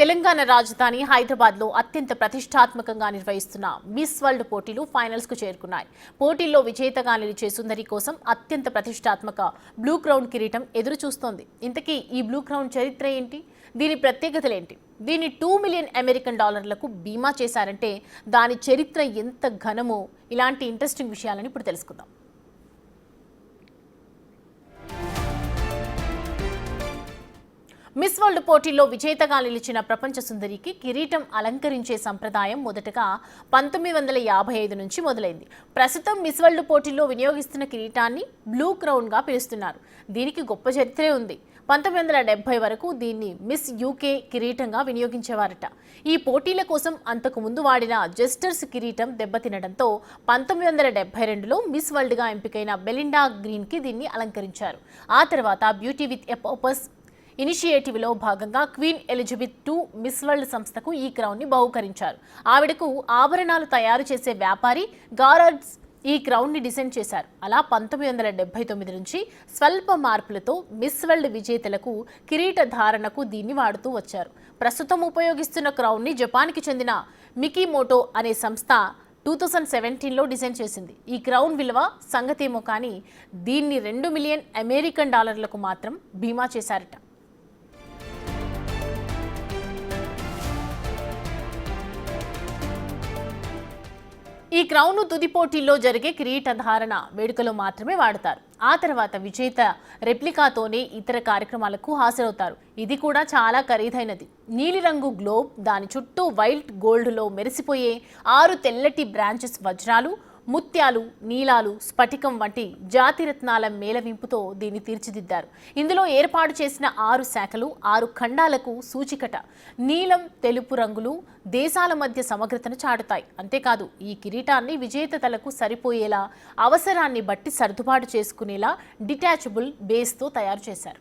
తెలంగాణ రాజధాని హైదరాబాద్లో అత్యంత ప్రతిష్టాత్మకంగా నిర్వహిస్తున్న మిస్ వరల్డ్ పోటీలు ఫైనల్స్కు చేరుకున్నాయి. పోటీల్లో విజేతగా నిలిచే సుందరి కోసం అత్యంత ప్రతిష్టాత్మక బ్లూ క్రౌన్ కిరీటం ఎదురు చూస్తోంది. ఇంతకీ ఈ బ్లూ క్రౌన్ చరిత్ర ఏంటి? దీని ప్రత్యేకతలేంటి? దీన్ని $2 మిలియన్ బీమా చేశారంటే దాని చరిత్ర ఎంత ఘనమో ఇలాంటి ఇంట్రెస్టింగ్ విషయాలను ఇప్పుడు తెలుసుకుందాం. మిస్ వరల్డ్ పోటీల్లో విజేతగా నిలిచిన ప్రపంచ సుందరికి కిరీటం అలంకరించే సంప్రదాయం మొదటగా 1955 నుంచి మొదలైంది. ప్రస్తుతం మిస్ వరల్డ్ పోటీల్లో వినియోగిస్తున్న కిరీటాన్ని బ్లూ క్రౌన్గా పిలుస్తున్నారు. దీనికి గొప్ప చరిత్రే ఉంది. 1970 వరకు దీన్ని మిస్ యూకే కిరీటంగా వినియోగించేవారట. ఈ పోటీల కోసం అంతకు ముందు వాడిన జెస్టర్స్ కిరీటం దెబ్బతినడంతో 1972లో మిస్ వరల్డ్గా ఎంపికైన బెలిండా గ్రీన్కి దీన్ని అలంకరించారు. ఆ తర్వాత బ్యూటీ విత్ ఎ పర్పస్ ఇనిషియేటివ్లో భాగంగా queen Elizabeth II miss world సంస్థకు ఈ క్రౌన్ని బహుకరించారు. ఆవిడకు ఆభరణాలు తయారు చేసే వ్యాపారి గారార్డ్స్ ఈ క్రౌన్ని డిజైన్ చేశారు. అలా 1979 నుంచి స్వల్ప మార్పులతో మిస్ వరల్డ్ విజేతలకు కిరీట ధారణకు దీన్ని వాడుతూ వచ్చారు. ప్రస్తుతం ఉపయోగిస్తున్న క్రౌన్ని జపాన్కి చెందిన మికీమోటో అనే సంస్థ 2017లో డిజైన్ చేసింది. ఈ క్రౌన్ విలువ సంగతేమో కానీ దీన్ని $2 మిలియన్ మాత్రం బీమా చేశారట. ఈ క్రౌన్ను తుది పోటీల్లో జరిగే కిరీటధారణ వేడుకలో మాత్రమే వాడతారు. ఆ తర్వాత విజేత రెప్లికాతోనే ఇతర కార్యక్రమాలకు హాజరవుతారు. ఇది కూడా చాలా ఖరీదైనది. నీలిరంగు గ్లోబ్, దాని చుట్టూ వైట్ గోల్డ్లో మెరిసిపోయే 6 తెల్లటి బ్రాంచెస్ వజ్రాలు, ముత్యాలు, నీలాలు, స్ఫటికం వంటి జాతిరత్నాల మేళవింపుతో దీన్ని తీర్చిదిద్దారు. ఇందులో ఏర్పాటు చేసిన 6 శాఖలు 6 ఖండాలకు సూచికట. నీలం, తెలుపు రంగులు దేశాల మధ్య సమగ్రతను చాటుతాయి. అంతేకాదు ఈ కిరీటాన్ని విజేతలకు సరిపోయేలా అవసరాన్ని బట్టి సర్దుబాటు చేసుకునేలా డిటాచబుల్ బేస్తో తయారు చేశారు.